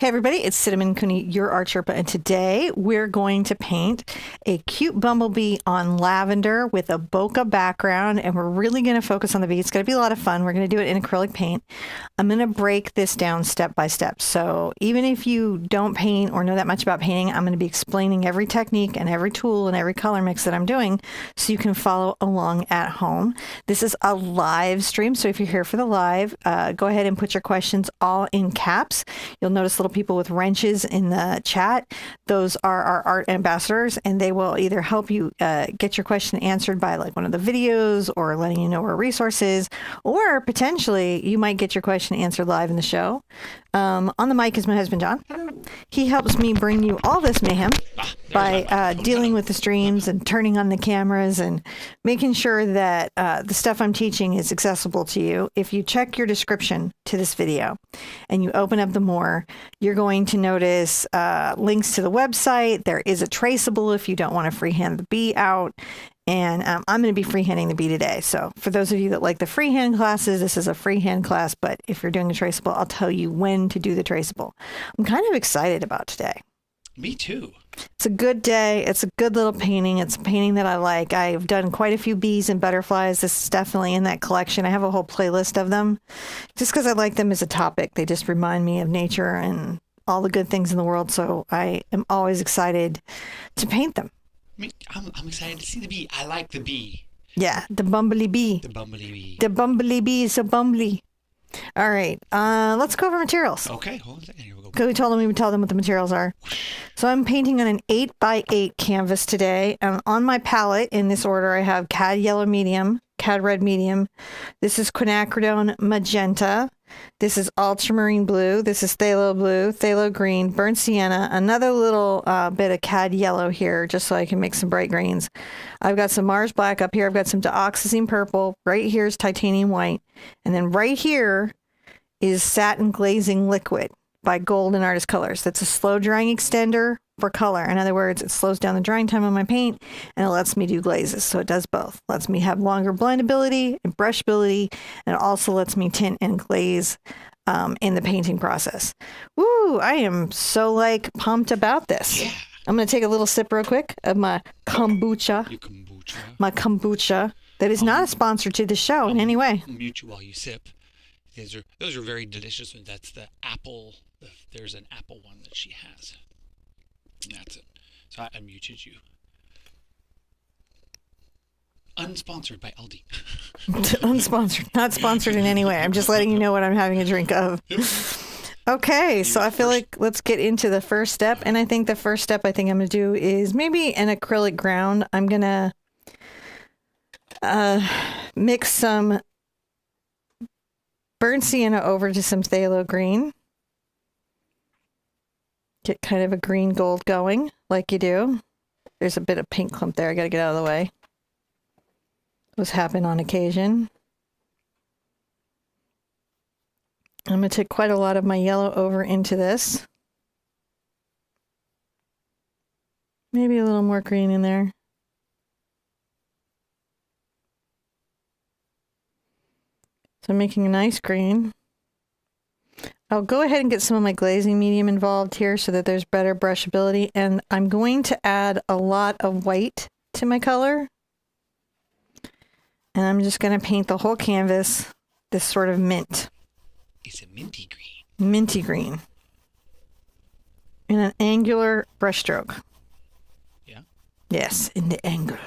Hey everybody, it's Cinnamon Cooney, your Art Sherpa, and today we're going to paint a cute bumblebee on lavender with a bokeh background, and we're really going to focus on the bee. It's going to be a lot of fun. We're going to do it in acrylic paint. I'm going to break this down step by step. So even if you don't paint or know that much about painting, I'm going to be explaining every technique and every tool and every color mix that I'm doing so you can follow along at home. This is a live stream, so if you're here for the live, go ahead and put your questions all in caps. You'll notice little people with wrenches in the chat. Those are our art ambassadors, and they will either help you get your question answered by like one of the videos or letting you know where a resource is, or potentially you might get your question answered live in the show. On the mic is my husband, John. He helps me bring you all this mayhem by dealing with the streams and turning on the cameras and making sure that the stuff I'm teaching is accessible to you. If you check your description to this video and you open up the more, you're going to notice links to the website. There is a traceable if you don't want to freehand the bee out. And I'm going to be freehanding the bee today. So for those of you that like the freehand classes, this is a freehand class. But if you're doing a traceable, I'll tell you when to do the traceable. I'm kind of excited about today. Me too. It's a good day. It's a good little painting. It's a painting that I like. I've done quite a few bees and butterflies. This is definitely in that collection. I have a whole playlist of them just because I like them as a topic. They just remind me of nature and all the good things in the world. So I am always excited to paint them. I'm excited to see the bee. I like the bee. Yeah, the bumblebee bee. The bumblebee bee. The bumblebee bee is so bumbly. All right, let's go over materials. Okay, hold on a second. Here we go. Because we tell them what the materials are. So I'm painting on an 8x8 canvas today. And on my palette, in this order, I have Cad Yellow Medium, Cad Red Medium. This is Quinacridone Magenta. This is Ultramarine Blue. This is Phthalo Blue, Phthalo Green, Burnt Sienna, another little bit of Cad Yellow here, just so I can make some bright greens. I've got some Mars Black up here. I've got some Dioxazine Purple. Right here is Titanium White. And then right here is Satin Glazing Liquid by Golden Artist Colors. That's a slow drying extender for color. In other words, it slows down the drying time on my paint and it lets me do glazes. So it does both. Lets me have longer blendability and brushability, and it also lets me tint and glaze in the painting process. Woo! I am so like pumped about this. Yeah. I'm going to take a little sip real quick of my kombucha. Your kombucha. My kombucha that is not a sponsor to the show in any way. I'll mute you while you sip. Those are very delicious ones. That's the apple. There's an apple one that she has. That's it. So I muted you. Unsponsored by Aldi. Unsponsored. Not sponsored in any way. I'm just letting you know what I'm having a drink of. Yep. Okay, so I feel like let's get into the first step. And I think the first step I'm going to do is maybe an acrylic ground. I'm going to mix some burnt sienna over to some phthalo green. Get kind of a green gold going like you do. There's a bit of pink clump there. I got to get out of the way. Those happen on occasion. I'm going to take quite a lot of my yellow over into this. Maybe a little more green in there. So I'm making a nice green. I'll go ahead and get some of my glazing medium involved here so that there's better brushability. And I'm going to add a lot of white to my color. And I'm just going to paint the whole canvas this sort of mint. It's a minty green. Minty green. In an angular brushstroke. Yeah? Yes, in the angle.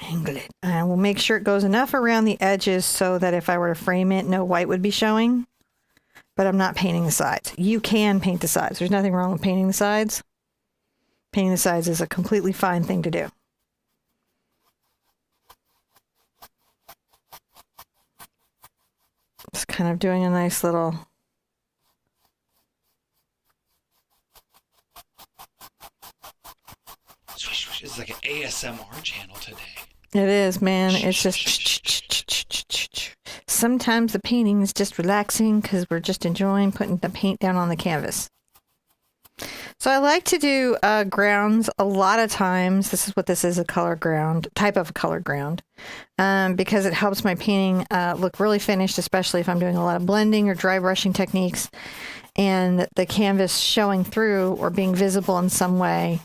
Angle it. And we'll make sure it goes enough around the edges so that if I were to frame it, no white would be showing. But I'm not painting the sides. You can paint the sides. There's nothing wrong with painting the sides. Painting the sides is a completely fine thing to do. Just kind of doing a nice little... It's like an ASMR channel today. It is, man. It's just... Sometimes the painting is just relaxing because we're just enjoying putting the paint down on the canvas. So I like to do grounds a lot of times. This is what this is, a color ground, type of color ground, because it helps my painting look really finished, especially if I'm doing a lot of blending or dry brushing techniques. and the canvas showing through or being visible in some way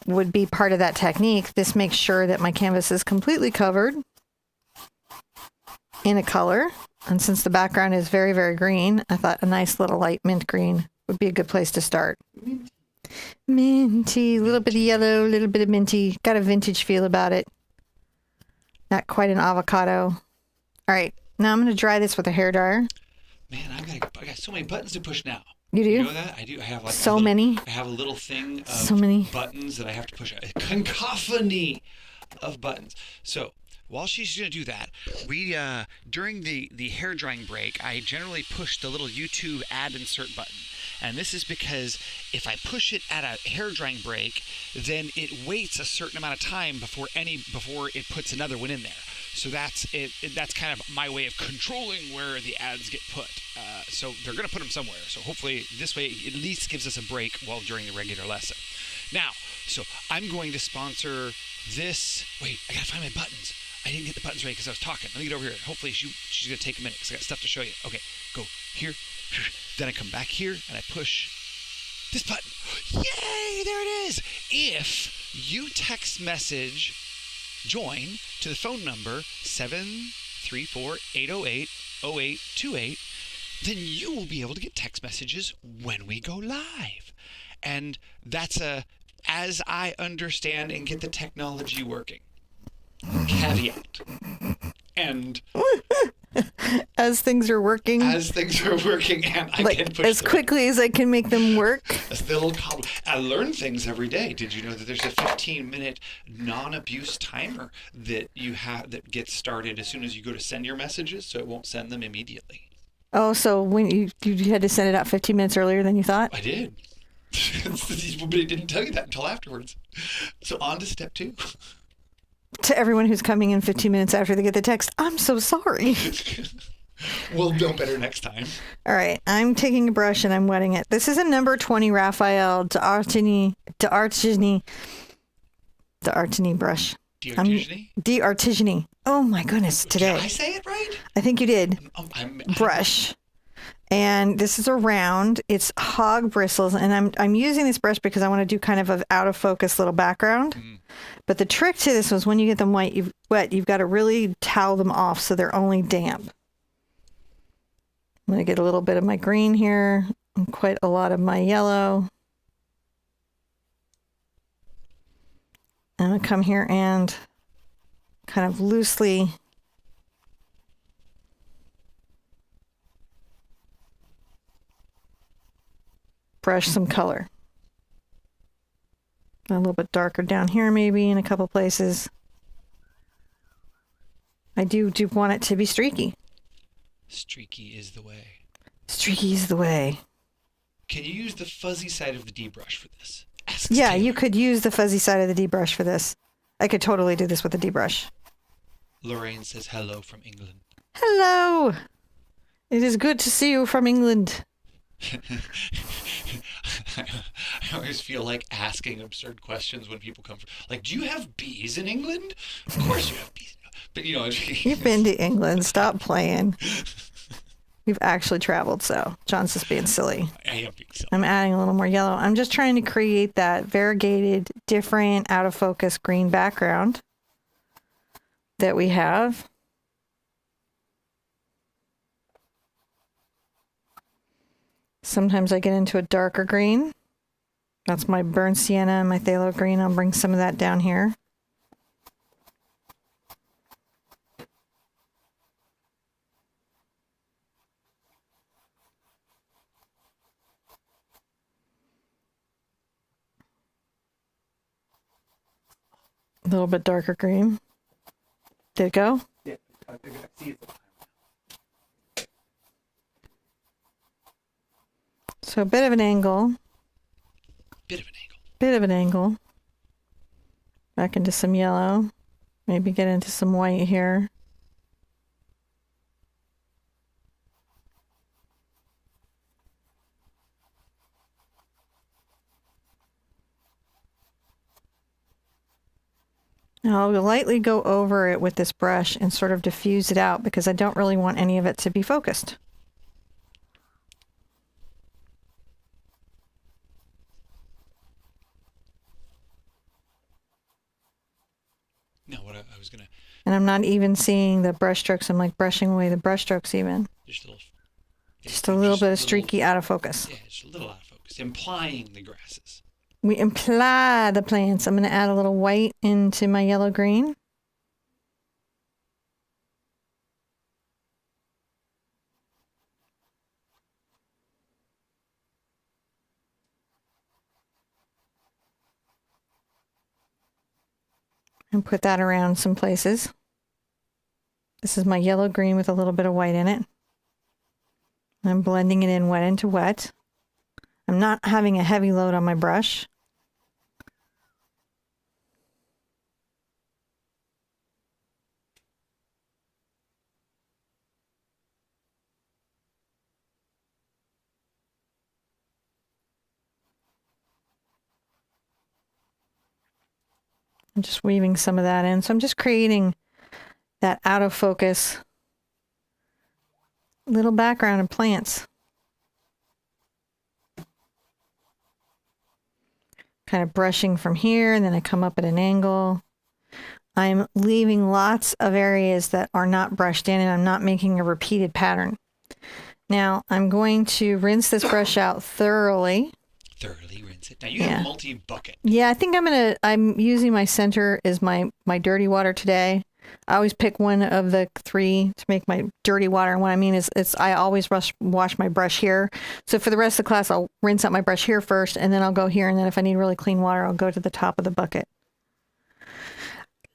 would be part of that technique. This makes sure that my canvas is completely covered in a color. And since the background is very, very green, I thought a nice little light mint green would be a good place to start. Minty, a little bit of yellow, a little bit of minty. Got a vintage feel about it. Not quite an avocado. All right, now I'm going to dry this with a hairdryer. Man, I got so many buttons to push now. You do? You know that? I do. I have like so many. I have a little thing of so many buttons that I have to push. A cacophony of buttons. So while she's going to do that, we during the hair drying break, I generally push the little YouTube ad insert button. And this is because if I push it at a hair drying break, then it waits a certain amount of time before it puts another one in there. So that's it. That's kind of my way of controlling where the ads get put. So they're going to put them somewhere. So hopefully this way it at least gives us a break while during the regular lesson. Now, so I'm going to sponsor this. Wait, I got to find my buttons. I didn't get the buttons ready because I was talking. Let me get over here. Hopefully she's going to take a minute because I got stuff to show you. Okay, go here. Then I come back here and I push this button. Yay, there it is. If you text message join to the phone number 734-808-0828, then you will be able to get text messages when we go live. And that's as I understand and get the technology working. Caveat. And as things are working and I can push as quickly as I can make them work. That's the little cobble. I learn things every day. Did you know that there's a 15-minute non-abuse timer that you have that gets started as soon as you go to send your messages, so it won't send them immediately? Oh, so when you had to send it out 15 minutes earlier than you thought? I did. But it didn't tell you that until afterwards. So on to step 2. To everyone who's coming in 15 minutes after they get the text, I'm so sorry. We'll know better next time. All right, I'm taking a brush and I'm wetting it. This is a number 20 Raphael D'Artigny brush. D'Artigny. Oh my goodness, today. Did I say it right? I think you did. Brush. And this is a round. It's hog bristles, and I'm using this brush because I want to do kind of an out of focus little background. But the trick to this was when you get them wet, you've got to really towel them off so they're only damp. I'm going to get a little bit of my green here and quite a lot of my yellow. I'm going to come here and kind of loosely brush some color. A little bit darker down here maybe in a couple places. I do want it to be streaky. Streaky is the way. Streaky is the way. Can you use the fuzzy side of the D brush for this? Yeah, you could use the fuzzy side of the D brush for this. I could totally do this with the D brush. Lorraine says hello from England. Hello. It is good to see you from England. I always feel like asking absurd questions when people come from, like, do you have bees in England? Of course you have bees. But you know, you've been to England. Stop playing. You've actually traveled, so John's just being silly. I am being silly. I'm adding a little more yellow. I'm just trying to create that variegated, different, out of focus green background that we have. Sometimes I get into a darker green. That's my burnt sienna and my phthalo green. I'll bring some of that down here. A little bit darker green. Did it go? Yeah, I see it. So a bit of an angle. Bit of an angle. Back into some yellow. Maybe get into some white here. Now I'll lightly go over it with this brush and sort of diffuse it out because I don't really want any of it to be focused. was gonna. And I'm not even seeing the brush strokes. I'm like brushing away the brush strokes even. Just a little bit of streaky out of focus. Yeah, just a little out of focus, implying the grasses. We imply the plants. I'm going to add a little white into my yellow green. And put that around some places. This is my yellow green with a little bit of white in it. I'm blending it in wet into wet. I'm not having a heavy load on my brush. I'm just weaving some of that in. So I'm just creating that out of focus little background of plants. Kind of brushing from here, and then I come up at an angle. I'm leaving lots of areas that are not brushed in, and I'm not making a repeated pattern. Now I'm going to rinse this brush out thoroughly. Thoroughly rinse it. Now you have a multi-bucket. Yeah, I think I'm using my center as my dirty water today. I always pick one of the three to make my dirty water. And what I mean is I always wash my brush here. So for the rest of the class, I'll rinse out my brush here first, and then I'll go here. And then if I need really clean water, I'll go to the top of the bucket.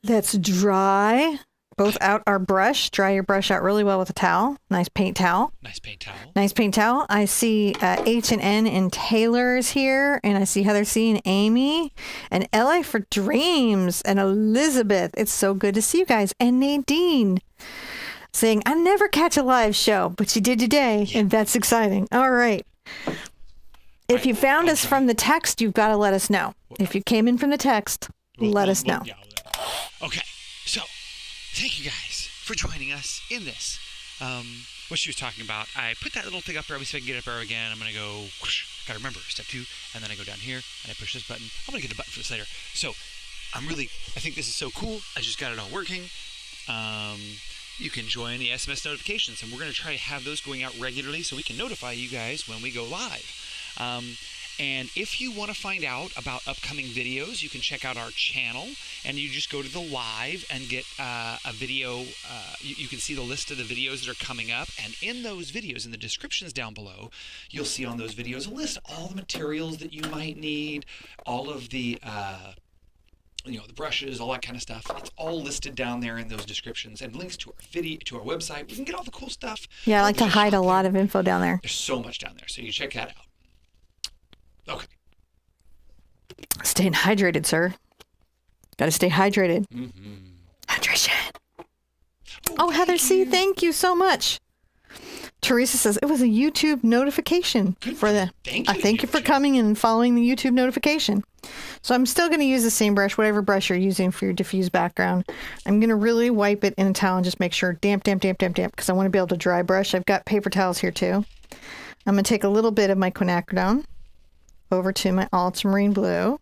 Let's dry both out our brush. Dry your brush out really well with a towel. Nice paint towel. Nice paint towel. Nice paint towel. I see H and N and Taylor is here, and I see Heather C and Amy, and LA for Dreams and Elizabeth. It's so good to see you guys. And Nadine saying, I never catch a live show, but you did today, and that's exciting. All right. If you found us from the text, you've got to let us know. If you came in from the text, let us know. Okay, so thank you guys for joining us in this. What she was talking about, I put that little thing up there. Let me see if I can get it up there again. I'm going to go, whoosh, gotta remember, step 2, and then I go down here, and I push this button. I'm going to get a button for this later. So, I think this is so cool. I just got it all working. You can join the SMS notifications, and we're going to try to have those going out regularly so we can notify you guys when we go live. And if you want to find out about upcoming videos, you can check out our channel, and you just go to the live and get a video. You can see the list of the videos that are coming up, and in those videos, in the descriptions down below, you'll see on those videos a list of all the materials that you might need, all of the the brushes, all that kind of stuff. It's all listed down there in those descriptions, and links to our video, to our website. You can get all the cool stuff. Yeah, I like to hide a lot of info down there. There's so much down there, so you check that out. Okay. Staying hydrated, sir. Got to stay hydrated. Mm-hmm. Hydration. Oh, Heather C., thank you so much. Teresa says it was a YouTube notification for the. Thank you for coming and following the YouTube notification. So I'm still going to use the same brush, whatever brush you're using for your diffuse background. I'm going to really wipe it in a towel and just make sure damp, because I want to be able to dry brush. I've got paper towels here too. I'm going to take a little bit of my quinacridone over to my ultramarine blue.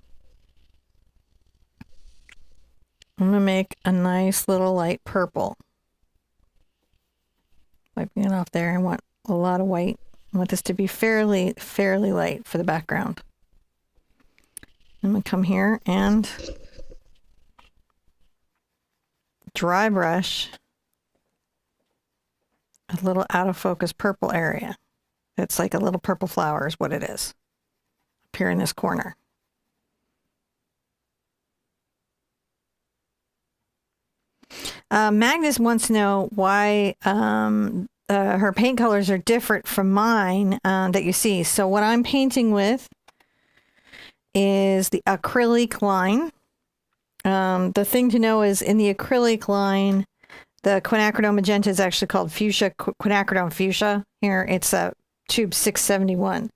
I'm going to make a nice little light purple. Wiping it off there. I want a lot of white. I want this to be fairly light for the background. I'm going to come here and dry brush a little out of focus purple area. It's like a little purple flower is what it is. Up here in this corner. Magnus wants to know why her paint colors are different from mine that you see. So what I'm painting with is the acrylic line. The thing to know is in the acrylic line, the Quinacridone Magenta is actually called Fuchsia, Quinacridone Fuchsia. Here, it's a tube 671.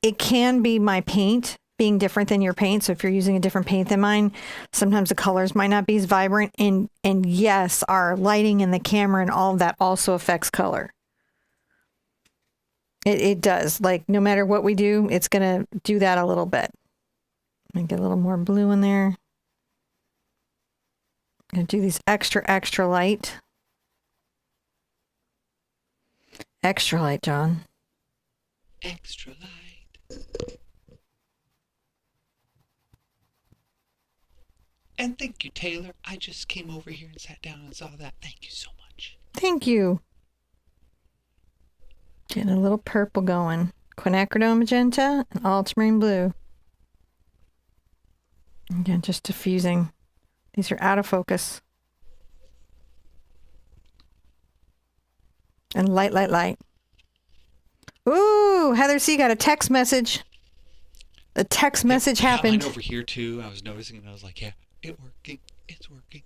It can be my paint being different than your paint. So if you're using a different paint than mine, sometimes the colors might not be as vibrant. And yes, our lighting and the camera and all of that also affects color. It does. Like no matter what we do, it's going to do that a little bit. Let me get a little more blue in there. I'm going to do these extra light. Extra light, John. Extra light. And thank you, Taylor. I just came over here and sat down and saw that. Thank you so much. Thank you. Getting a little purple going. Quinacridone Magenta and Ultramarine Blue. Again, just diffusing. These are out of focus. And light, light, light. Ooh, Heather C got a text message. The text message happened. Mine over here too. I was noticing and I was like, yeah, it's working. It's working.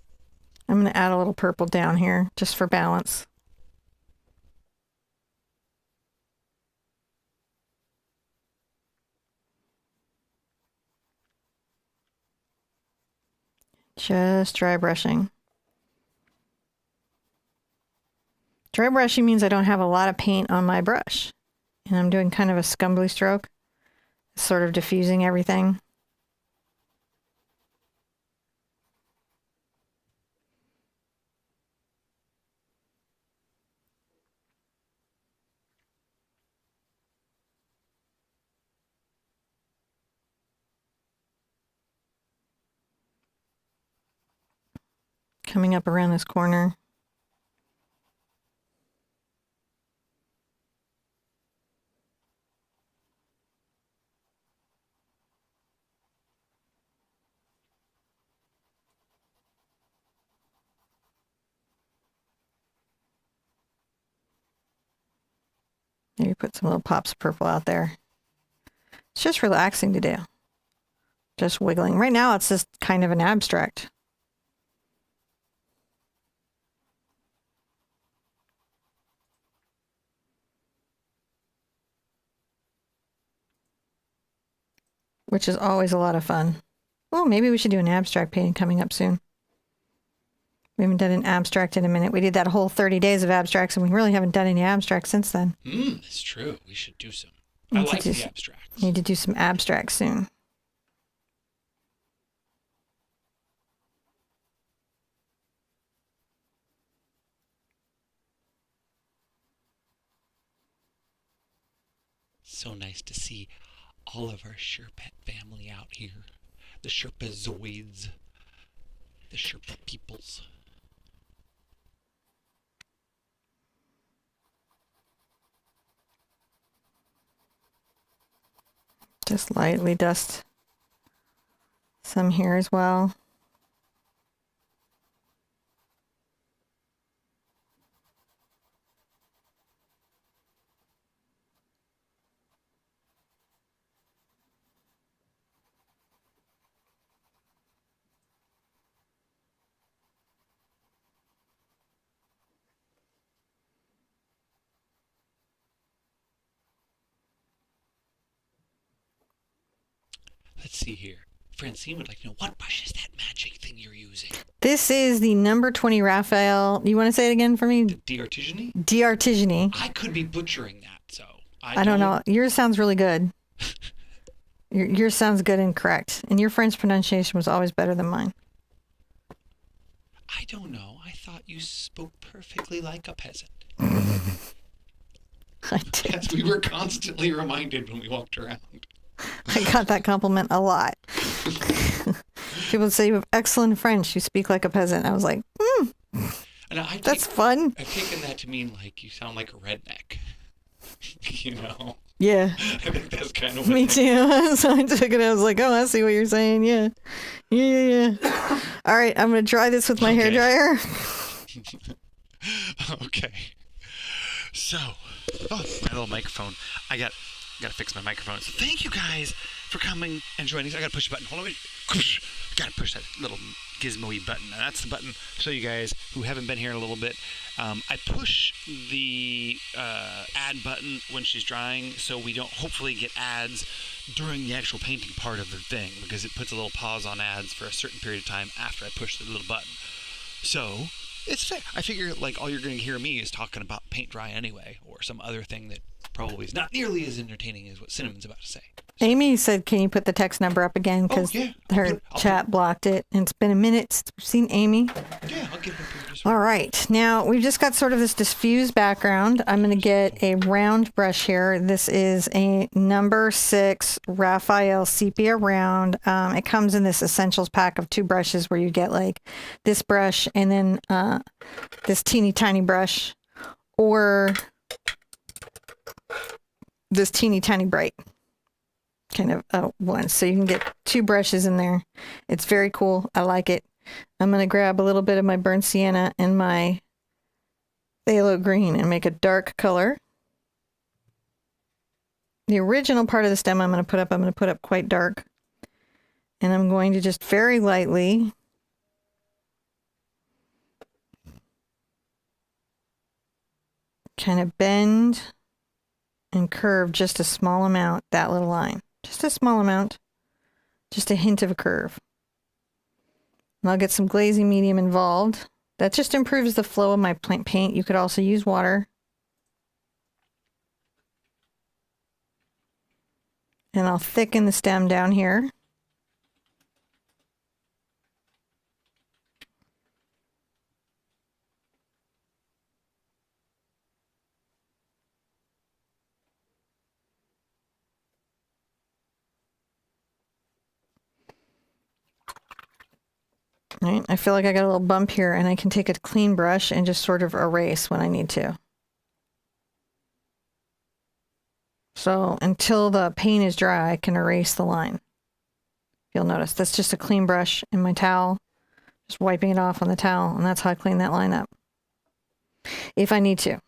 I'm going to add a little purple down here just for balance. Just dry brushing. Dry brushing means I don't have a lot of paint on my brush. And I'm doing kind of a scumbly stroke, sort of diffusing everything. Coming up around this corner. Maybe put some little pops of purple out there. It's just relaxing to do. Just wiggling. Right now it's just kind of an abstract. Which is always a lot of fun. Oh, maybe we should do an abstract painting coming up soon. We haven't done an abstract in a minute. We did that whole 30 days of abstracts, and we really haven't done any abstracts since then. That's true. We should do some. I like the abstracts. Need to do some abstracts soon. So nice to see all of our Sherpa family out here. The Sherpazoids. The Sherpa peoples. Just lightly dust some here as well. Let's see here. Francine would like to know, what brush is that magic thing you're using? This is the number 20 Raphael. You want to say it again for me? The Dioxazine? Dioxazine. I could be butchering that, so I don't know. Yours sounds really good. Yours sounds good and correct. And your French pronunciation was always better than mine. I don't know. I thought you spoke perfectly like a peasant. I did. As we were constantly reminded when we walked around. I got that compliment a lot. People would say, you have excellent French. You speak like a peasant. I was like, that's fun. I've taken that to mean like you sound like a redneck. You know? Yeah. I think that's kind of what Me too. So I took it. I was like, oh, I see what you're saying. Yeah. Yeah. All right. I'm going to dry this with my hairdryer. Okay. So, my little microphone. I got to fix my microphone. So thank you guys for coming and joining us. I got to push a button. Hold on. Got to push that little gizmo-y button. And that's the button to show you guys who haven't been here in a little bit. I push the add button when she's drying so we don't hopefully get ads during the actual painting part of the thing, because it puts a little pause on ads for a certain period of time after I push the little button. So it's fair. I figure like all you're going to hear me is talking about paint dry anyway, or some other thing that probably is not nearly as entertaining as what Cinnamon's about to say. Amy said, can you put the text number up again? Because yeah. her chat blocked it. And it's been a minute since we've seen Amy. Yeah, I'll get it up here. All right. Now, we've just got sort of this diffused background. I'm going to get a round brush here. This is a number 6 Raphael Sepia round. It comes in this essentials pack of 2 brushes where you get like this brush and then this teeny tiny brush, or this teeny tiny bright kind of one. So you can get 2 brushes in there. It's very cool. I like it. I'm going to grab a little bit of my burnt sienna and my phthalo green and make a dark color. The original part of the stem I'm going to put up quite dark. And I'm going to just very lightly kind of bend and curve just a small amount, that little line. Just a small amount. Just a hint of a curve. And I'll get some glazing medium involved. That just improves the flow of my paint. You could also use water. And I'll thicken the stem down here. Right, I feel like I got a little bump here, and I can take a clean brush and just sort of erase when I need to. So until the paint is dry, I can erase the line. You'll notice that's just a clean brush in my towel, just wiping it off on the towel, and that's how I clean that line up, if I need to.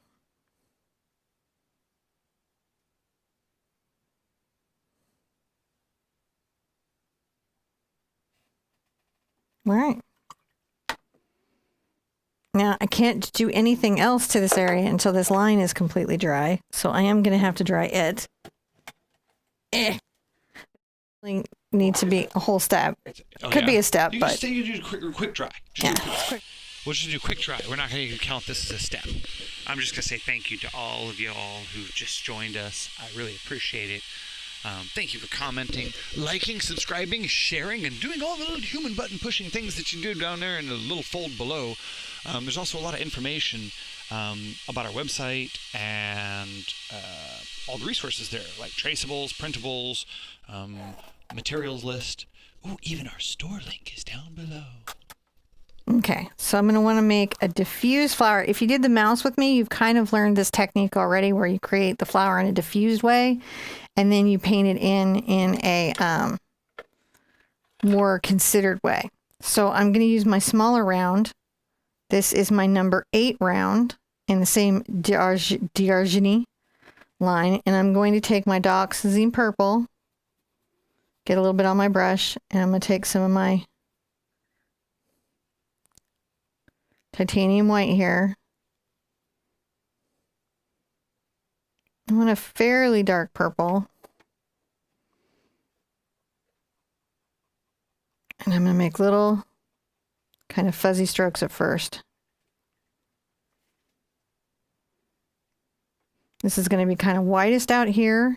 All right. Now, I can't do anything else to this area until this line is completely dry, so I am going to have to dry it. Need to be a whole step. Could be a step, but... You do quick dry. Yeah. We'll just do quick dry. We're not going to count this as a step. I'm just going to say thank you to all of y'all who just joined us. I really appreciate it. Thank you for commenting, liking, subscribing, sharing, and doing all the little human button pushing things that you do down there in the little fold below. There's also a lot of information about our website and all the resources there, like traceables, printables, materials list. Ooh, even our store link is down below. Okay, so I'm going to want to make a diffused flower. If you did the mouse with me, you've kind of learned this technique already where you create the flower in a diffused way and then you paint it in a more considered way. So I'm going to use my smaller round. This is my number 8 round in the same Dioxazine line, and I'm going to take my Dioxazine Purple, get a little bit on my brush, and I'm going to take some of my titanium white here. I want a fairly dark purple. And I'm going to make little kind of fuzzy strokes at first. This is going to be kind of whitest out here.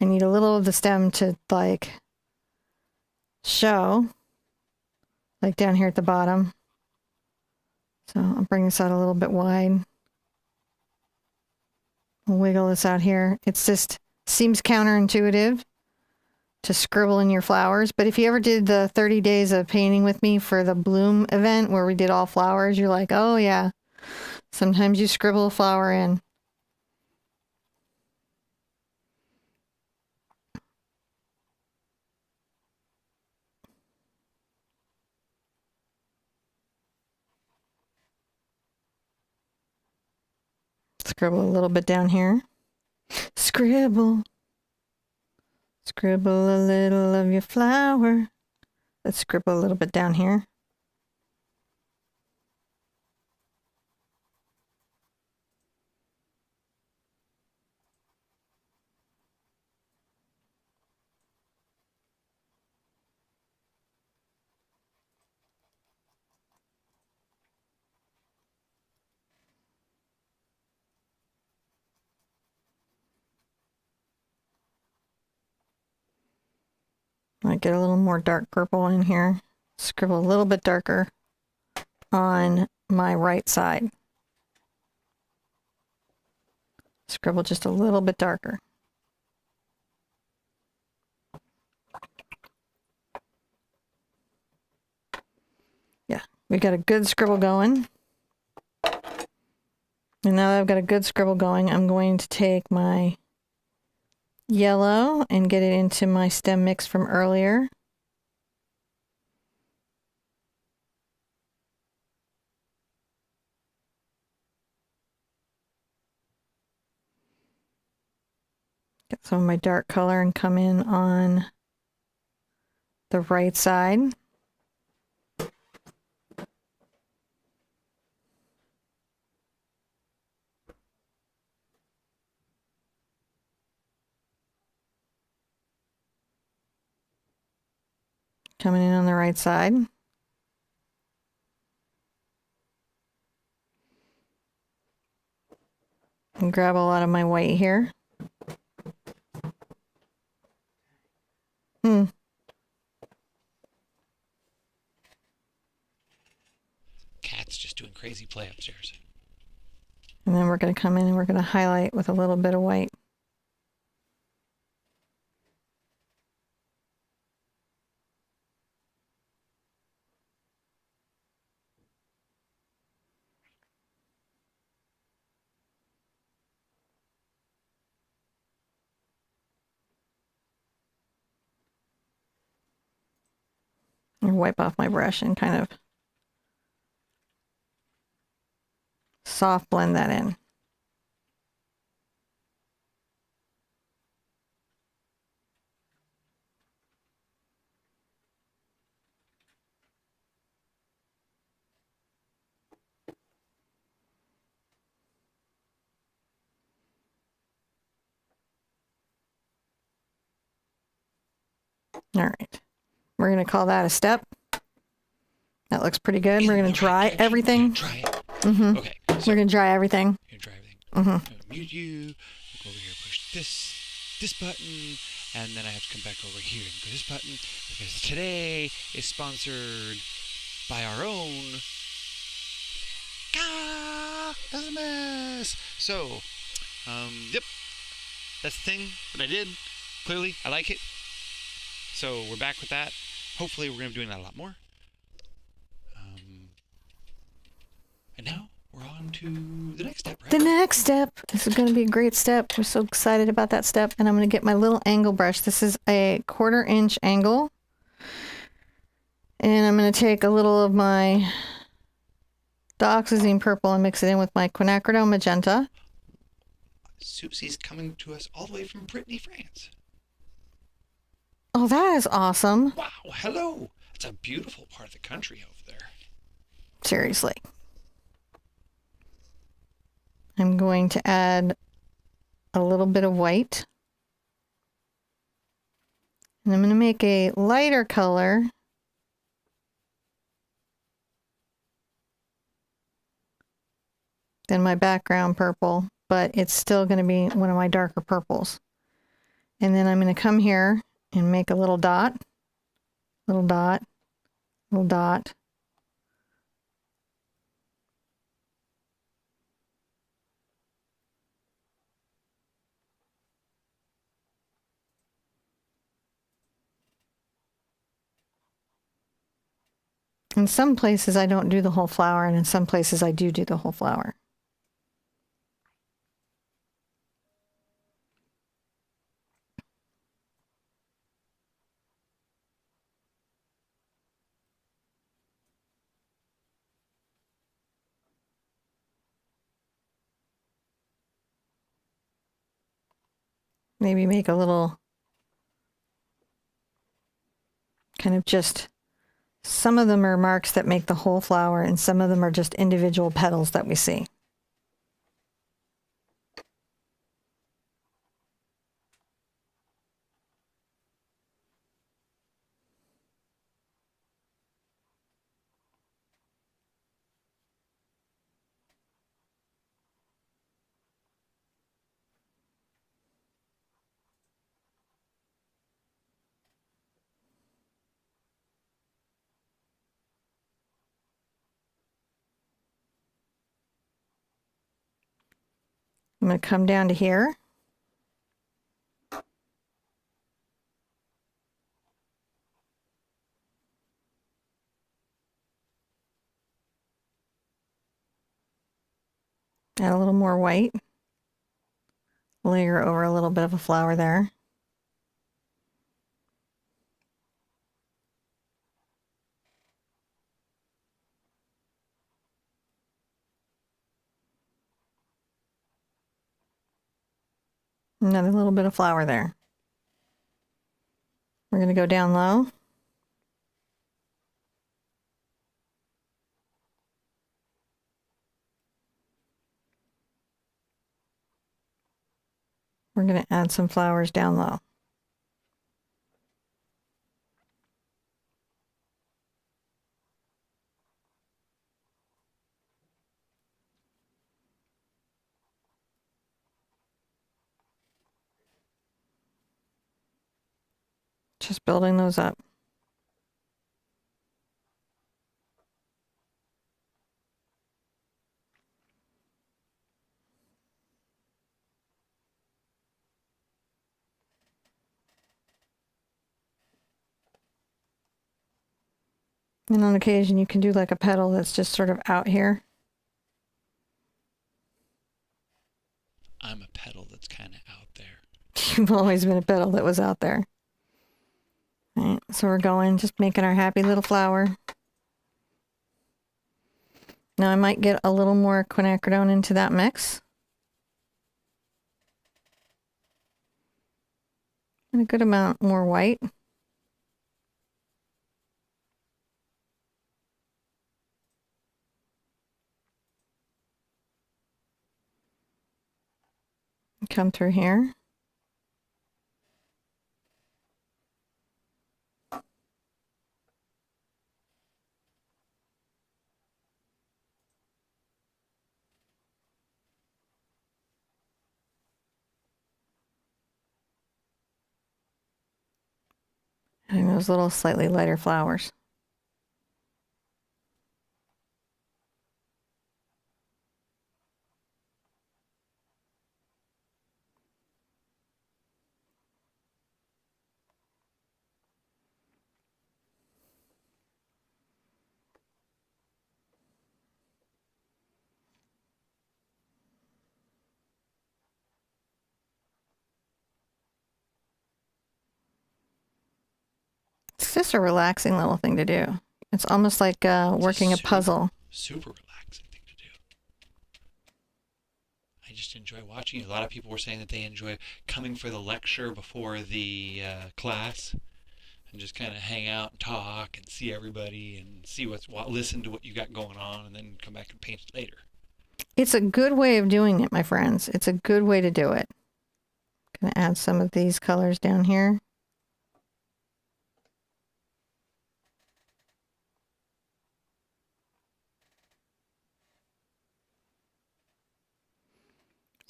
I need a little of the stem to like show, like down here at the bottom. So I'll bring this out a little bit wide. I'll wiggle this out here. It's just seems counterintuitive to scribble in your flowers, but if you ever did the 30 days of painting with me for the Bloom event where we did all flowers, you're like, oh yeah, sometimes you scribble a flower in. Scribble a little bit down here. Scribble. Scribble a little of your flower. Let's scribble a little bit down here. Might get a little more dark purple in here. Scribble a little bit darker on my right side. Scribble just a little bit darker. Yeah, we got a good scribble going. And now that I've got a good scribble going, I'm going to take my yellow and get it into my stem mix from earlier. Get some of my dark color and come in on the right side. Coming in on the right side. And grab a lot of my white here. Cat's just doing crazy play upstairs. And then we're going to come in and we're going to highlight with a little bit of white. And wipe off my brush and kind of soft blend that in. All right, we're going to call that a step. That looks pretty good. We're going to dry everything. Dry it. Mm-hmm. Okay. We're going to dry everything. You're dry everything. Mm-hmm. Mute you. Go over here, push this button, and then I have to come back over here and go this button because today is sponsored by our own customers. So, yep, that's the thing that I did. Clearly, I like it. So we're back with that. Hopefully, we're going to be doing that a lot more. And now we're on to the next step, right? The next step. This is going to be a great step. We're so excited about that step. And I'm going to get my little angle brush. This is a 1/4 inch angle. And I'm going to take a little of my Dioxazine Purple and mix it in with my Quinacridone Magenta. Susie's coming to us all the way from Brittany, France. Oh, that is awesome. Wow, hello. That's a beautiful part of the country over there. Seriously. I'm going to add a little bit of white. And I'm going to make a lighter color. Than my background purple, but it's still going to be one of my darker purples. And then I'm going to come here and make a little dot, little dot, little dot. In some places I don't do the whole flower, and in some places I do the whole flower. Maybe make a little kind of just, some of them are marks that make the whole flower, and some of them are just individual petals that we see. going to come down to here. Add a little more white. Layer over a little bit of a flower there. Another little bit of flower there. We're going to go down low. We're going to add some flowers down low. Just building those up. And on occasion, you can do like a petal that's just sort of out here. I'm a petal that's kind of out there. You've always been a petal that was out there. All right, so we're going, just making our happy little flower. Now I might get a little more quinacridone into that mix. And a good amount more white. Come through here. And those little slightly lighter flowers. It's just a relaxing little thing to do. It's almost like working a puzzle. Super relaxing thing to do. I just enjoy watching it. A lot of people were saying that they enjoy coming for the lecture before the class and just kind of hang out and talk and see everybody and see listen to what you got going on and then come back and paint it later. It's a good way of doing it, my friends. It's a good way to do it. Gonna add some of these colors down here.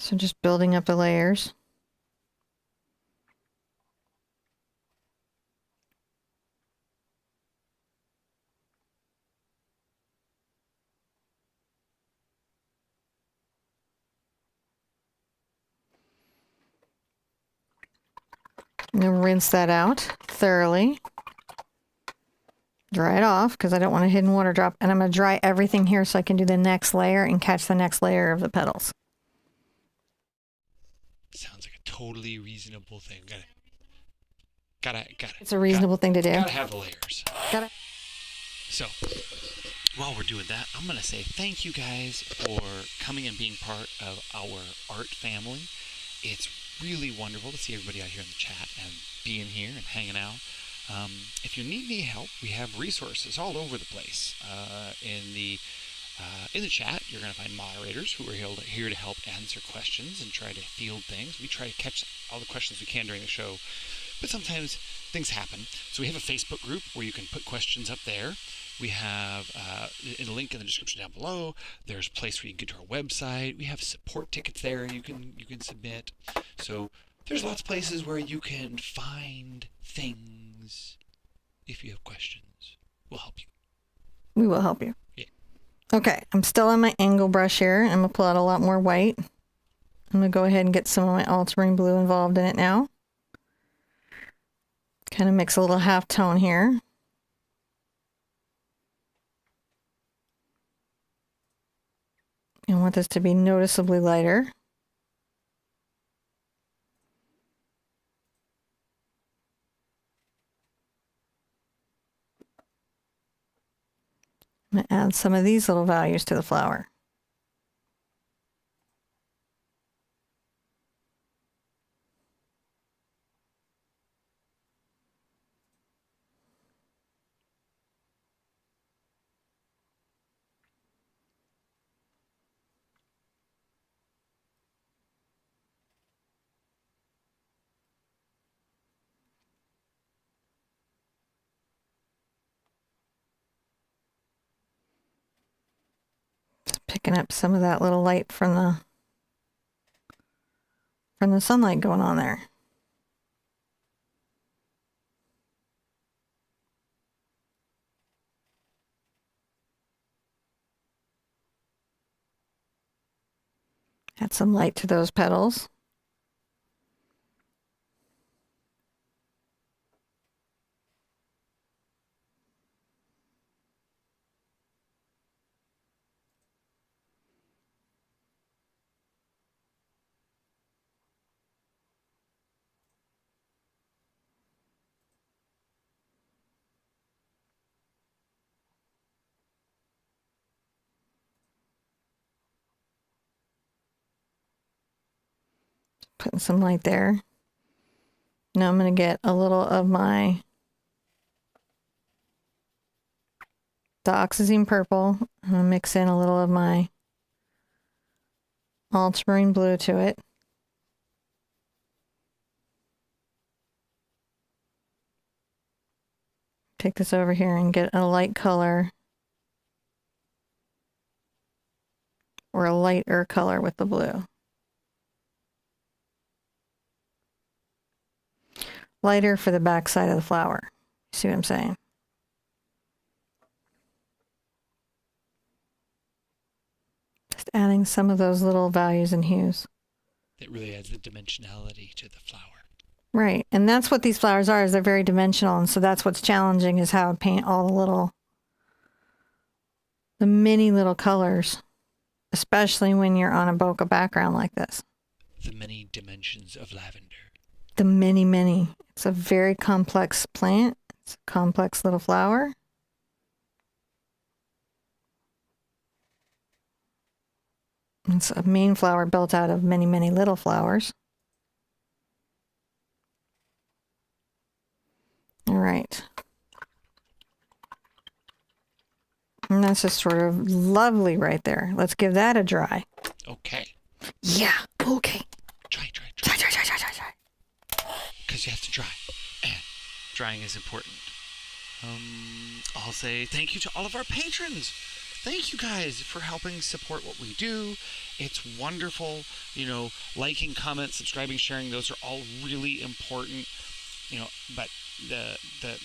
So just building up the layers. And then rinse that out thoroughly. Dry it off because I don't want a hidden water drop. And I'm going to dry everything here so I can do the next layer and catch the next layer of the petals. Sounds like a totally reasonable thing. Gotta. It's a reasonable thing to do. Gotta have the layers. Gotta. So, while we're doing that, I'm gonna say thank you guys for coming and being part of our art family. It's really wonderful to see everybody out here in the chat and being here and hanging out. If you need any help, we have resources all over the place. In the chat, you're going to find moderators who are here to help answer questions and try to field things. We try to catch all the questions we can during the show, but sometimes things happen. So we have a Facebook group where you can put questions up there. We have a link in the description down below. There's a place where you can get to our website. We have support tickets there you can submit. So there's lots of places where you can find things. If you have questions, we'll help you. We will help you. Yeah. Okay, I'm still on my angle brush here. I'm going to pull out a lot more white. I'm going to go ahead and get some of my ultramarine blue involved in it now. Kind of mix a little half tone here. I want this to be noticeably lighter. I'm going to add some of these little values to the flower. Just picking up some of that little light from the sunlight going on there. Add some light to those petals. Putting some light there. Now I'm going to get a little of my Dioxazine Purple. I'm going to mix in a little of my Ultramarine Blue to it. Take this over here and get a light color or a lighter color with the blue. Lighter for the back side of the flower. See what I'm saying? Just adding some of those little values and hues. That really adds the dimensionality to the flower. Right, and that's what these flowers are, is they're very dimensional, and so that's what's challenging, is how to paint all the many little colors, especially when you're on a bokeh background like this. The many dimensions of lavender. The many. It's a very complex plant. It's a complex little flower. It's a main flower built out of many little flowers. All right. And that's just sort of lovely right there. Let's give that a dry. Okay. Yeah, okay. Try. Try. Because you have to dry. And drying is important. I'll say thank you to all of our patrons. Thank you guys for helping support what we do. It's wonderful. Liking, comments, subscribing, sharing, those are all really important. But the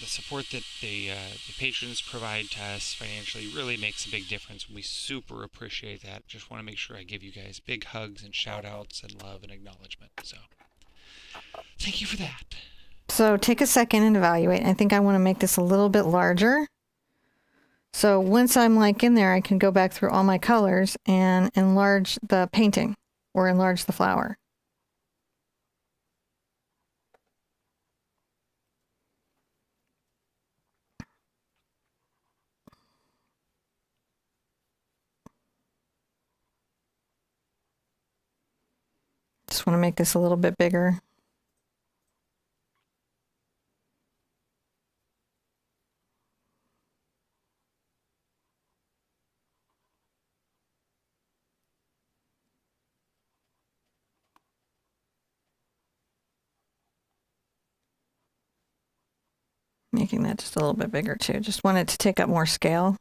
support that the patrons provide to us financially really makes a big difference. We super appreciate that. Just want to make sure I give you guys big hugs and shout outs and love and acknowledgement. So thank you for that. So take a second and evaluate. I think I want to make this a little bit larger. So once I'm in there, I can go back through all my colors and enlarge the painting or enlarge the flower. Just want to make this a little bit bigger. Making that just a little bit bigger too. Just want it to take up more scale.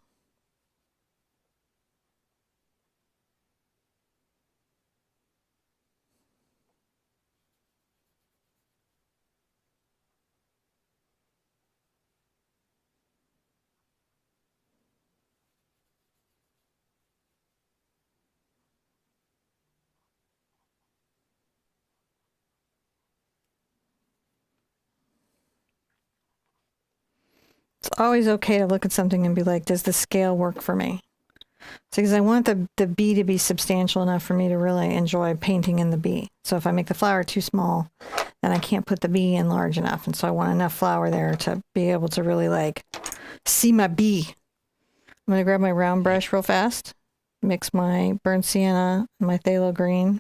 always okay to look at something and be like, does the scale work for me? So because I want the bee to be substantial enough for me to really enjoy painting in the bee. So if I make the flower too small, then I can't put the bee in large enough. And so I want enough flower there to be able to really like see my bee. I'm going to grab my round brush real fast, mix my burnt sienna and my phthalo green.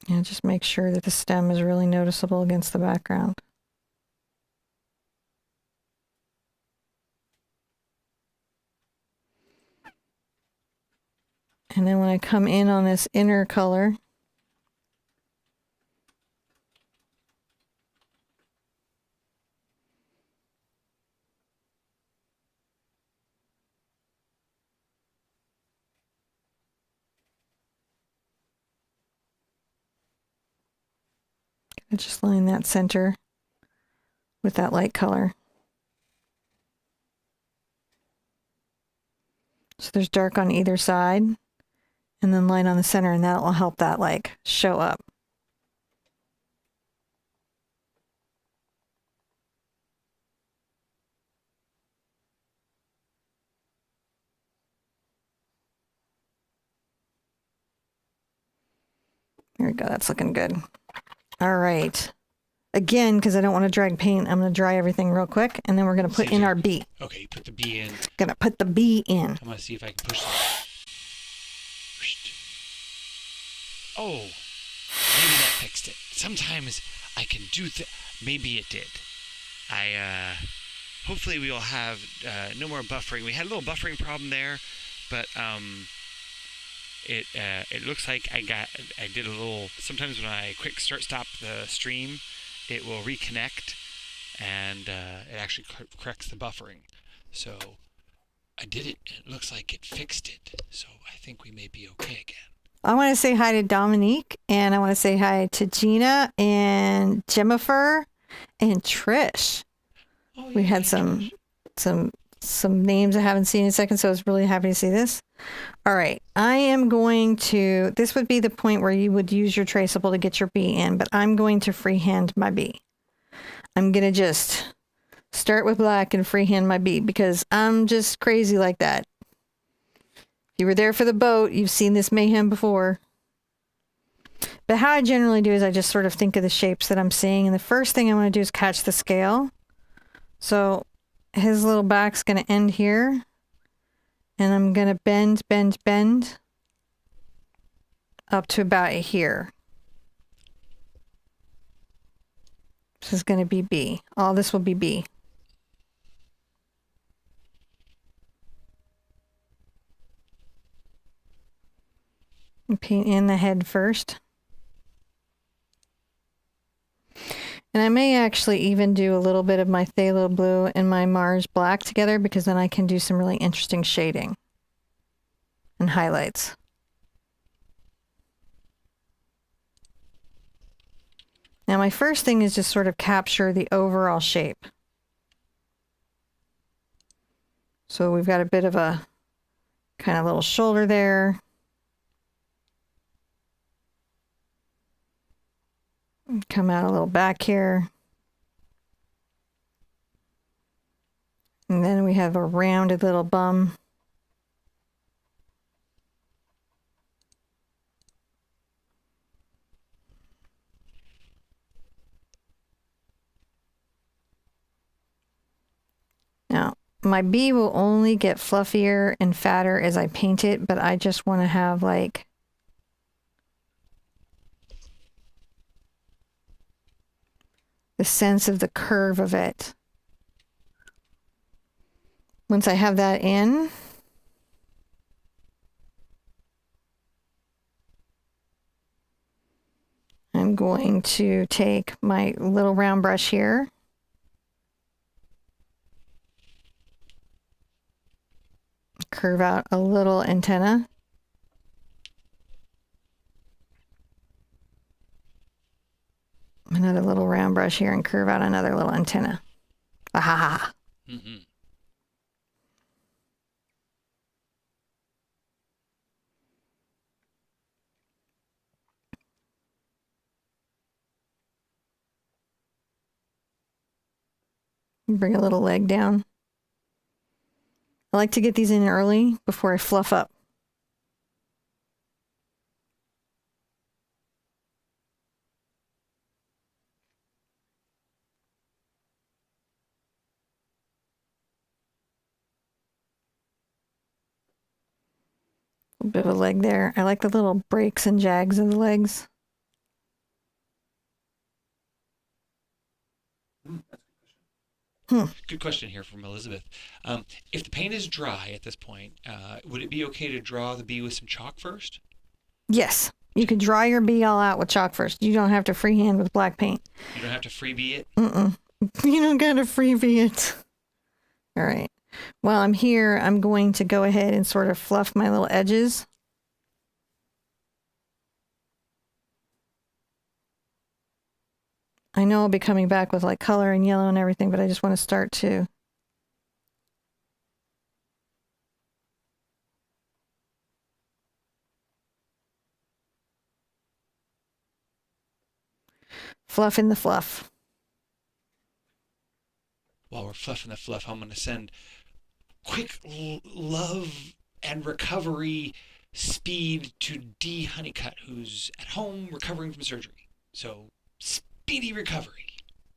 And just make sure that the stem is really noticeable against the background. And then when I come in on this inner color, I just line that center with that light color. So there's dark on either side, and then light on the center, and that will help that like show up. There we go, that's looking good. All right. Again, because I don't want to drag paint, I'm going to dry everything real quick, and then we're going to put in our bee. Okay, you put the bee in. Going to put the bee in. I'm going to see if I can push that. Oh, maybe that fixed it. Sometimes I can do maybe it did. Hopefully we will have no more buffering. We had a little buffering problem there, but it looks like I did a little. Sometimes when I quick stop the stream, it will reconnect, and it actually corrects the buffering. So I did it. It looks like it fixed it. So I think we may be okay again. I want to say hi to Dominique, and I want to say hi to Gina and Jennifer and Trish. Oh, yeah, we had some names I haven't seen in a second, so I was really happy to see this. All right, I am going to, this would be the point where you would use your traceable to get your bee in, but I'm going to freehand my bee. I'm going to just start with black and freehand my bee because I'm just crazy like that. If you were there for the boat, you've seen this mayhem before. But how I generally do is I just sort of think of the shapes that I'm seeing, and the first thing I want to do is catch the scale. So his little back's going to end here, and I'm going to bend up to about here. This is going to be B. All this will be B. And paint in the head first. And I may actually even do a little bit of my Phthalo Blue and my Mars Black together, because then I can do some really interesting shading and highlights. Now my first thing is just sort of capture the overall shape. So we've got a bit of a kind of little shoulder there. Come out a little back here. And then we have a rounded little bum. Now, my bee will only get fluffier and fatter as I paint it, but I just want to have like the sense of the curve of it. Once I have that in, I'm going to take my little round brush here. Curve out a little antenna. Another little round brush here and curve out another little antenna. Aha! Mm-hmm. Bring a little leg down. I like to get these in early before I fluff up. A bit of a leg there. I like the little breaks and jags in the legs. Good question here from Elizabeth. If the paint is dry at this point, would it be okay to draw the bee with some chalk first? Yes. You can dry your bee all out with chalk first. You don't have to freehand with black paint. You don't have to freebie it? You don't got to freebie it. All right. While I'm here, I'm going to go ahead and sort of fluff my little edges. I know I'll be coming back with like color and yellow and everything, but I just want to start to fluff in the fluff. While we're fluffing the fluff, I'm going to send quick love and recovery speed to D. Honeycutt, who's at home recovering from surgery. So, speedy recovery.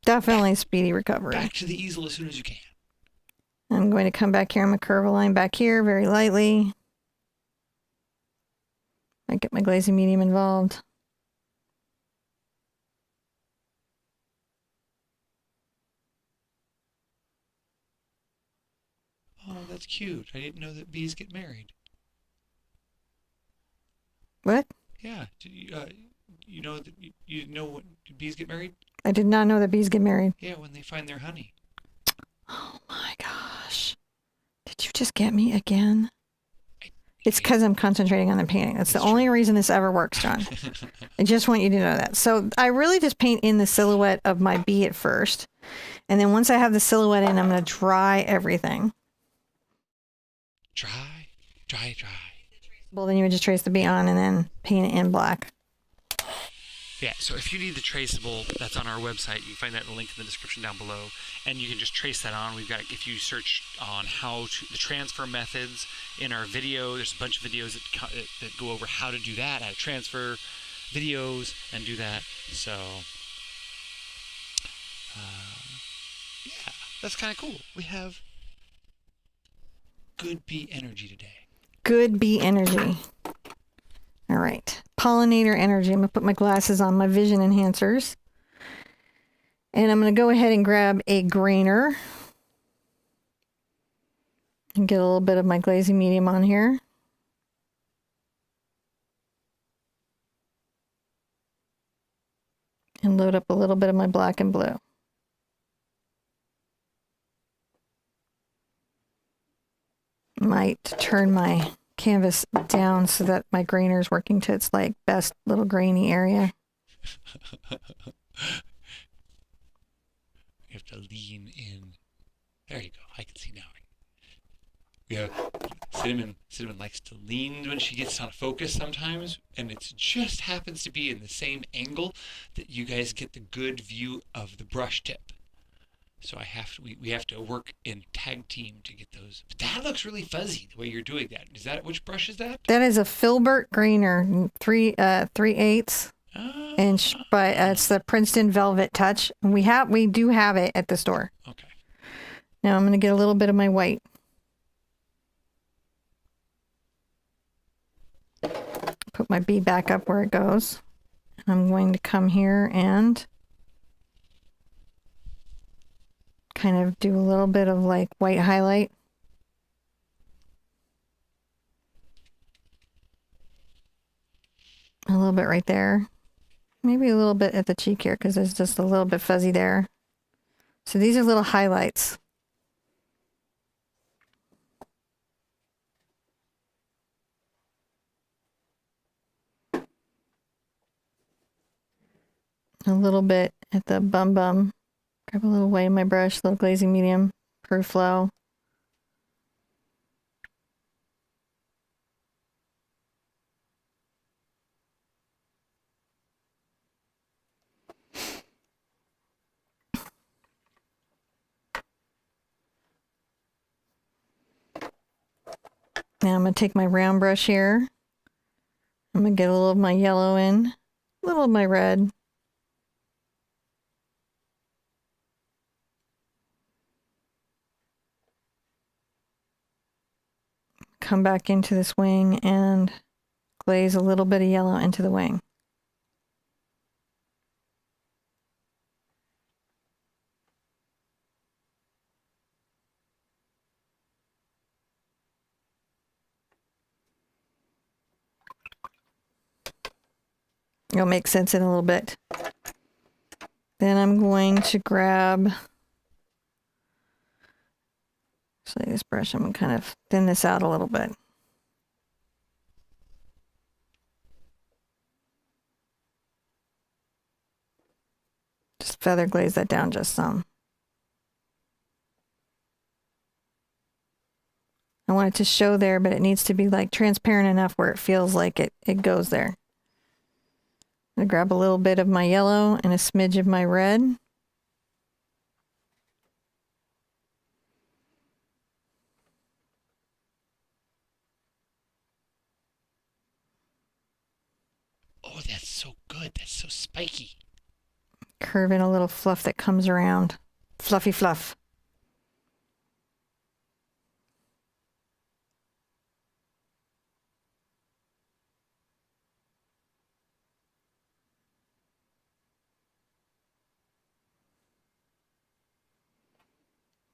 Definitely speedy recovery. Back to the easel as soon as you can. I'm going to come back here on my curve line back here very lightly. I get my glazing medium involved. Oh, that's cute. I didn't know that bees get married. What? Yeah. You know that you know when bees get married? I did not know that bees get married. Yeah, when they find their honey. Oh my gosh. Did you just get me again? It's because I'm concentrating on the painting. That's the only reason this ever works, John. I just want you to know that. So I really just paint in the silhouette of my bee at first. And then once I have the silhouette in, I'm going to dry everything. Dry. Well, then you would just trace the bee on and then paint it in black. Yeah, so if you need the traceable, that's on our website. You can find that link in the description down below, and you can just trace that on. We've got, if you search on the transfer methods in our video, there's a bunch of videos that go over how to do that, how to transfer videos and do that. So, yeah, that's kind of cool. We have good bee energy today. Good bee energy. All right. Pollinator energy. I'm going to put my glasses on, my vision enhancers. And I'm going to go ahead and grab a grainer. And get a little bit of my glazing medium on here. And load up a little bit of my black and blue. Might turn my canvas down so that my grainer is working to its like best little grainy area. You have to lean in. There you go. I can see now. Yeah, Cinnamon likes to lean when she gets on focus sometimes, and it just happens to be in the same angle that you guys get the good view of the brush tip. So we have to work in tag team to get those. But that looks really fuzzy the way you're doing that. Which brush is that? That is a Filbert grainer, 3/8 inch, but it's the Princeton Velvet Touch. And we do have it at the store. Okay. Now I'm going to get a little bit of my white. Put my bee back up where it goes. And I'm going to come here and kind of do a little bit of like white highlight. A little bit right there. Maybe a little bit at the cheek here because there's just a little bit fuzzy there. So these are little highlights. A little bit at the bum. Grab a little white in my brush, little glazing medium, per flow. Now I'm going to take my round brush here. I'm going to get a little of my yellow in, a little of my red. Come back into this wing and glaze a little bit of yellow into the wing. It'll make sense in a little bit. Then I'm going to grab, actually this brush, I'm going to kind of thin this out a little bit. Just feather glaze that down just some. I want it to show there, but it needs to be like transparent enough where it feels like it goes there. I'm going to grab a little bit of my yellow and a smidge of my red. Oh, that's so good. That's so spiky. Curve in a little fluff that comes around. Fluffy fluff.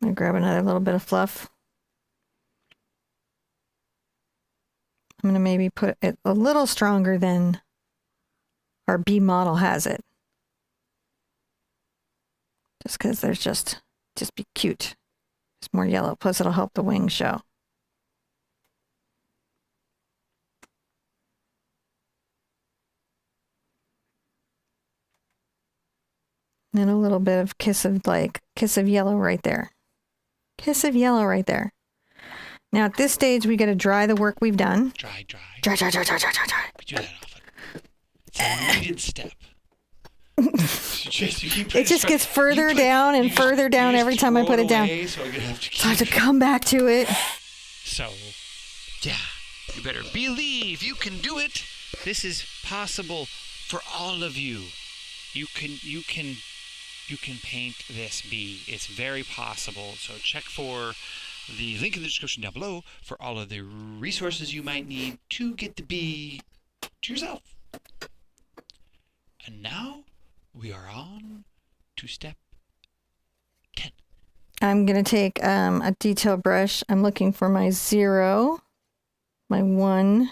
I'm going to grab another little bit of fluff. I'm going to maybe put it a little stronger than our B model has it. Just because there's just be cute. It's more yellow, plus it'll help the wings show. And a little bit of kiss of yellow right there. Kiss of yellow right there. Now at this stage, we got to dry the work we've done. Dry. Dry. We do that often. It's a needed step. It just gets further down and further down every time I put it down. So I have to come back to it. So, yeah, you better believe you can do it. This is possible for all of you. You can paint this bee. It's very possible. So check for the link in the description down below for all of the resources you might need to get the bee to yourself. And now we are on to step 10. I'm going to take a detail brush. I'm looking for my 0, my 1.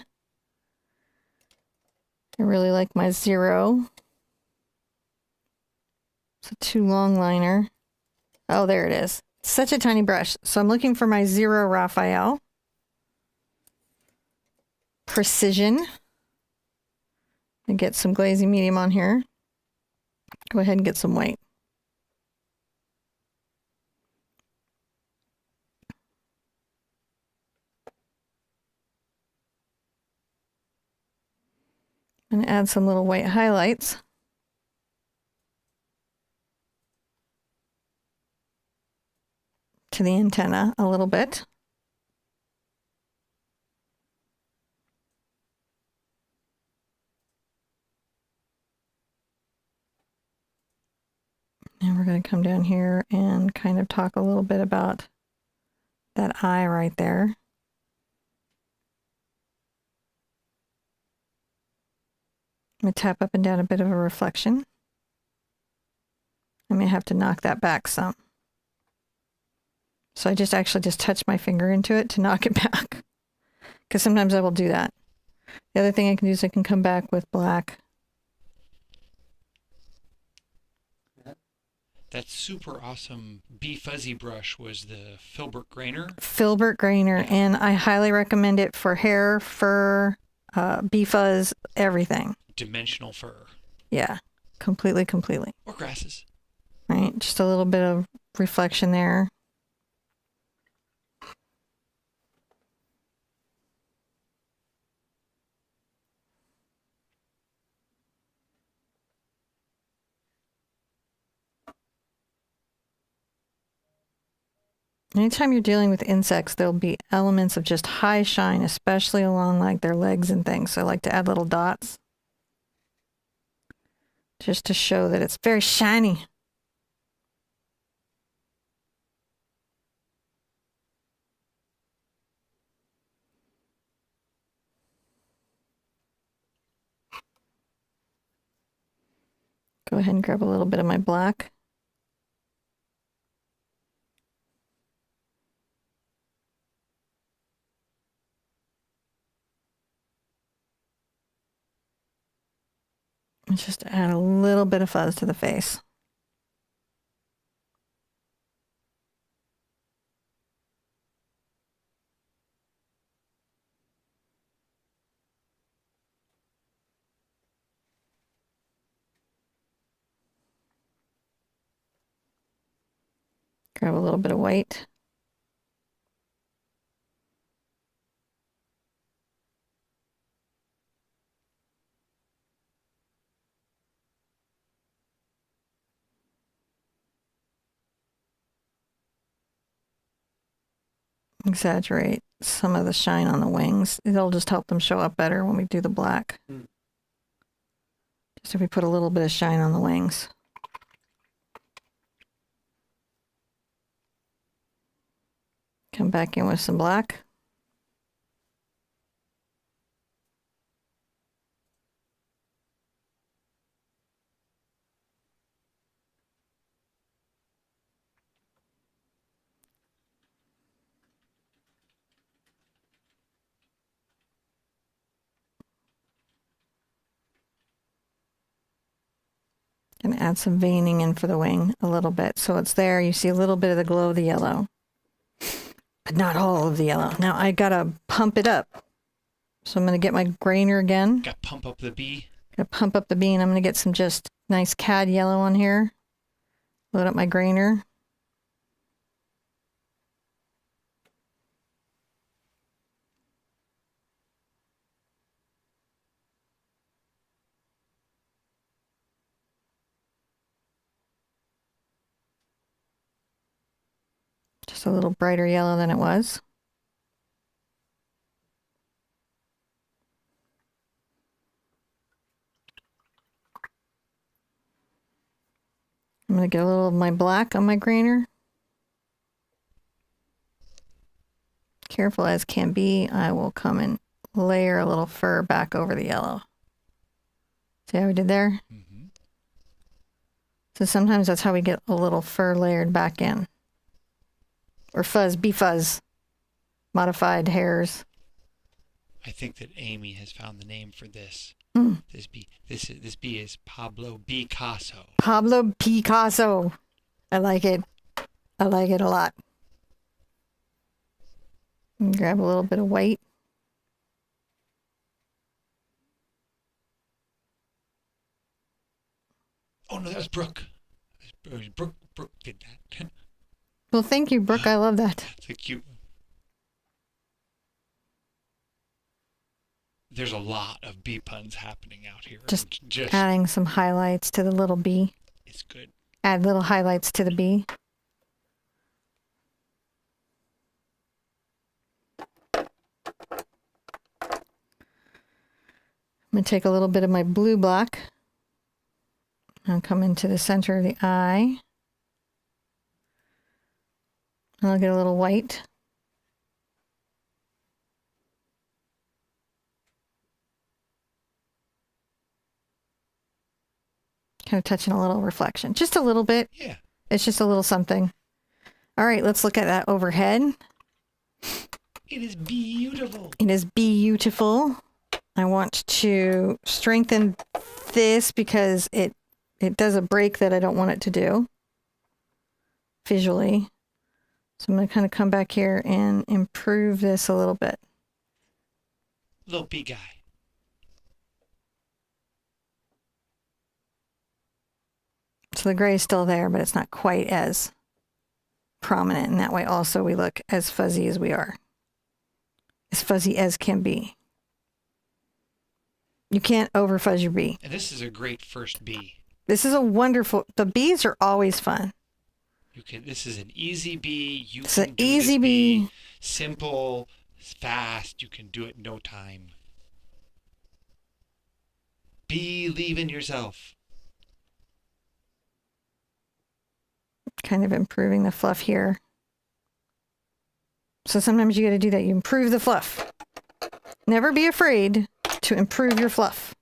I really like my 0. It's a too long liner. Oh, there it is. Such a tiny brush. So I'm looking for my 0 Raphael. Precision. And get some glazing medium on here. Go ahead and get some white. And add some little white highlights. To the antenna a little bit. And we're going to come down here and kind of talk a little bit about that eye right there. I'm going to tap up and down a bit of a reflection. I may have to knock that back some. So I actually just touch my finger into it to knock it back. Because sometimes I will do that. The other thing I can do is I can come back with black. That super awesome Bee Fuzzy brush was the Filbert Grainer. Filbert Grainer, and I highly recommend it for hair, fur, bee fuzz, everything. Dimensional fur. Yeah, completely. Or grasses. Right, just a little bit of reflection there. Anytime you're dealing with insects, there'll be elements of just high shine, especially along like their legs and things. So I like to add little dots just to show that it's very shiny. Go ahead and grab a little bit of my black. And just add a little bit of fuzz to the face. Grab a little bit of white. Exaggerate some of the shine on the wings. It'll just help them show up better when we do the black. Just if we put a little bit of shine on the wings. Come back in with some black. And add some veining in for the wing a little bit. So it's there. You see a little bit of the glow of the yellow, but not all of the yellow. Now I gotta pump it up. So I'm gonna get my grainer again. Got to pump up the bee. Gotta pump up the bee, and I'm gonna get some just nice cad yellow on here. Load up my grainer. Just a little brighter yellow than it was. I'm going to get a little of my black on my grainer. Careful as can be, I will come and layer a little fur back over the yellow. See how we did there? Mm-hmm. So sometimes that's how we get a little fur layered back in. Or fuzz, bee fuzz. Modified hairs. I think that Amy has found the name for this. Mm. This bee is Pablo Picasso. Pablo Picasso. I like it. I like it a lot. And grab a little bit of white. Oh no, that was Brooke. Brooke did that. Well, thank you, Brooke. I love that. That's a cute one. There's a lot of bee puns happening out here. Just adding some highlights to the little bee. It's good. Add little highlights to the bee. I'm going to take a little bit of my blue black and come into the center of the eye. And I'll get a little white. Kind of touching a little reflection. Just a little bit. Yeah. It's just a little something. All right, let's look at that overhead. It is beautiful. It is beautiful. I want to strengthen this because it does a break that I don't want it to do visually. So I'm going to kind of come back here and improve this a little bit. Little bee guy. So the gray is still there, but it's not quite as prominent. And that way also we look as fuzzy as we are. As fuzzy as can be. You can't over fuzz your bee. And this is a great first bee. This is a wonderful, the bees are always fun. You can. This is an easy bee. You It's can an do easy this bee. Simple, fast. You can do it in no time. Believe in yourself. Kind of improving the fluff here. So sometimes you got to do that. You improve the fluff. Never be afraid to improve your fluff.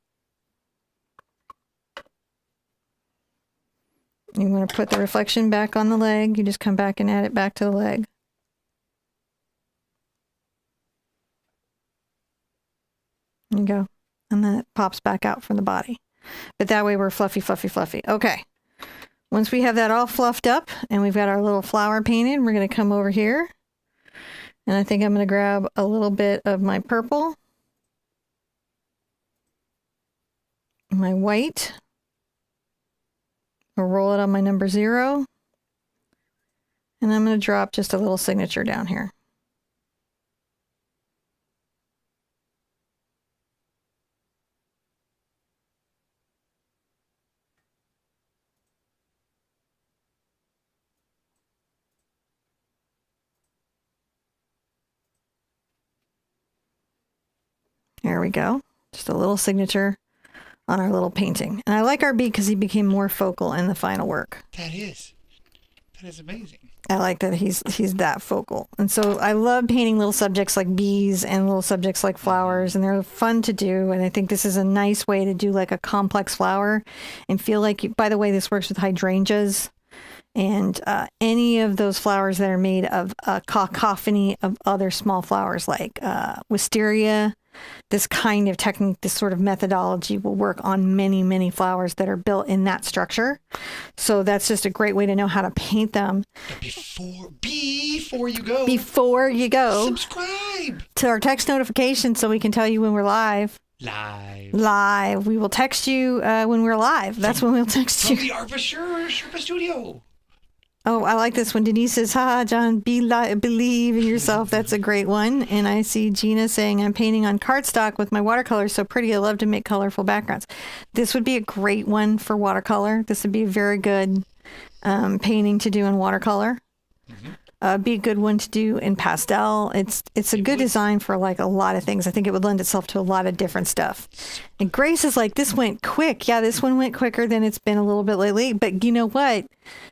You want to put the reflection back on the leg. You just come back and add it back to the leg. There you go. And then it pops back out from the body. But that way we're fluffy, fluffy, fluffy. Okay. Once we have that all fluffed up and we've got our little flower painted, we're going to come over here. And I think I'm going to grab a little bit of my purple, my white. I'll roll it on my number 0. And I'm going to drop just a little signature down here. There we go. Just a little signature on our little painting. And I like our bee because he became more focal in the final work. That is amazing. I like that he's that focal. And so I love painting little subjects like bees and little subjects like flowers, and they're fun to do. And I think this is a nice way to do like a complex flower and feel like, by the way, this works with hydrangeas and any of those flowers that are made of a cacophony of other small flowers like wisteria. This kind of technique, this sort of methodology will work on many, many flowers that are built in that structure. So that's just a great way to know how to paint them. But before you go, subscribe to our text notification so we can tell you when we're live. Live. We will text you when we're live. That's when we'll text you. From the Art Sherpa studio. Oh, I like this one. Denise says, "Ha, John, believe in yourself." That's a great one. And I see Gina saying, "I'm painting on cardstock with my watercolors. So pretty. I love to make colorful backgrounds." This would be a great one for watercolor. This would be a very good painting to do in watercolor. Be a good one to do in pastel. It's a good design for like a lot of things. I think it would lend itself to a lot of different stuff. And Grace is like, "This went quick." Yeah, this one went quicker than it's been a little bit lately. But you know what?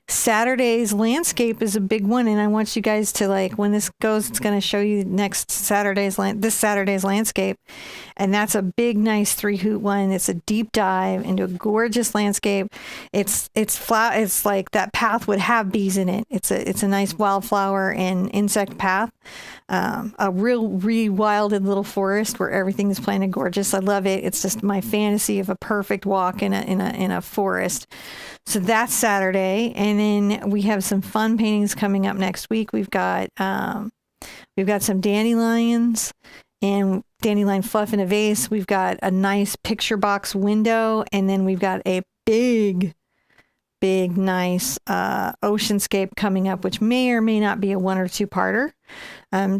Saturday's landscape is a big one, and I want you guys to, like, when this goes, it's going to show you this Saturday's landscape, and that's a big, nice 3-hoot one. It's a deep dive into a gorgeous landscape. It's like that path would have bees in it. It's a nice wildflower and insect path. A real rewilded little forest where everything is planted gorgeous. I love it. It's just my fantasy of a perfect walk in a forest. So that's Saturday, and then we have some fun paintings coming up next week. We've got some dandelions and dandelion fluff in a vase. We've got a nice picture box window, and then we've got a big, nice oceanscape coming up, which may or may not be a 1 or 2-parter,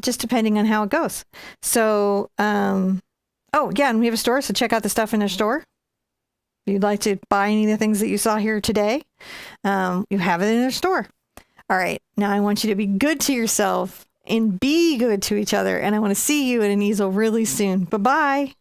just depending on how it goes. So, and we have a store, so check out the stuff in our store. If you'd like to buy any of the things that you saw here today, you have it in our store. All right, now I want you to be good to yourself and be good to each other, and I want to see you at an easel really soon. Bye-bye.